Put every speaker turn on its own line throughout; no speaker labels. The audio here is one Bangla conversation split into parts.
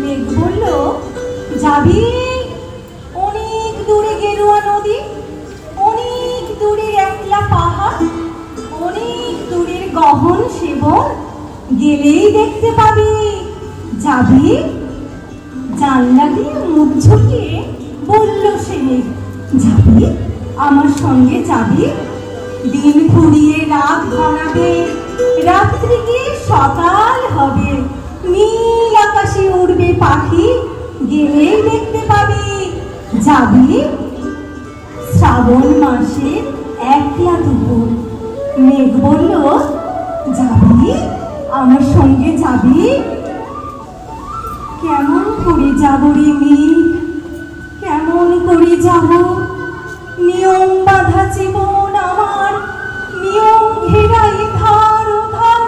মেঘ বলল, যাবি? অনেক দূরে গেরুয়া নদী, অনেক দূরে একলা পাহাড়, অনেক দূরের গহন সেবন, গেলেই দেখতে পাবি। যাবি? জানলা দিয়ে মুখ ঝুঁকিয়ে বলল সে মেঘ, যাবি? আমার সঙ্গে যাবি? দিন ফুরিয়ে রাত ঘনাবে, রাত্রি গিয়ে সকাল হবে, নীল আকাশে উড়বে পাখি, গেলেই দেখতে পাবি। যাবি? শ্রাবণ মাসে একলা দুপুর, মেঘ বলল, যাবি? আমার সঙ্গে যাবি? কেমন করে যাব রে মেঘ, কেমন করে যাব? নিয়ম বাঁধা জীবন আমার, নিয়ম ঘেরা এধার ওধার,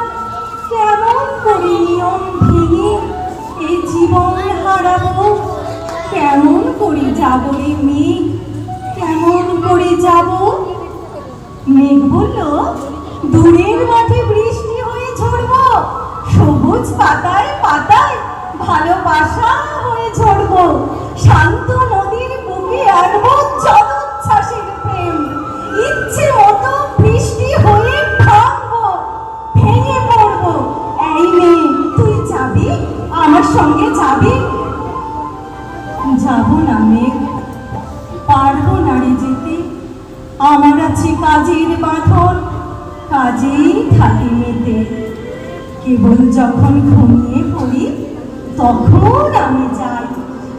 কেমন করে নিয়ম ভেঙে এই জীবন হারাবো? কেমন করে যাব রে মেঘ, কেমন করে যাব? মেঘ বলল, দূরের মাঠে বৃষ্টি হয়ে ঝরবো, সবুজ পাতায় পাতায় ভালোবাসা হয়ে ঝরবো, শান্ত নদীর বুকে আনবো জলোচ্ছ্বাসের প্রেম, ইচ্ছে মতো বৃষ্টি হয়ে ভাঙবো, ভেঙে পড়বো। এই মেয়ে, তুই যাবি? আমার সঙ্গে যাবি? যাব না মেঘ, পারবো না রে যেতে, আমার আছে কাজের বাঁধন, কাজেই থাকি মেতে। কেবল যখন ঘুমিয়ে পড়ি তখন আমি যাই,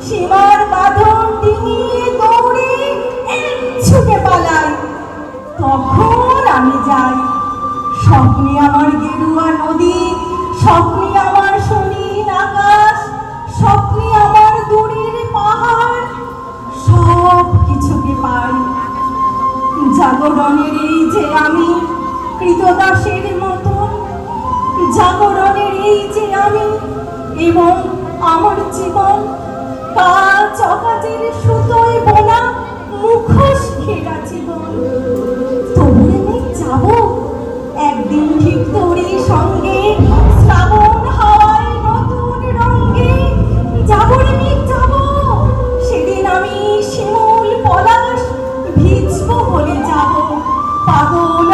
সীমার বাঁধন ডিঙিয়ে দৌড়ে এক ছুটে পালাই, তখন আমি যাই। স্বপ্নে আমার গেরুয়া নদী, স্বপ্নে আমার সনীল আকাশ, স্বপ্নে আমার দূরের পাহাড়, সব কিছুকে পাই। জাগরণের এই যে আমি কৃতদাসের মতন, জাগরণের এই যে আমি এবং আমার জীবন, কাজ অকাজের সুতোয় বোনা মুখোশ ঘেরা জীবন। তবুরে মেঘ যাব, একদিন ঠিক তোরই সঙ্গে, শ্রাবণ হাওয়ায় নতুন রঙে। যাবো রে মেঘ যাব, সেদিন আমি শিমুল পলাশ ভিজবো বলে যাব, পাগল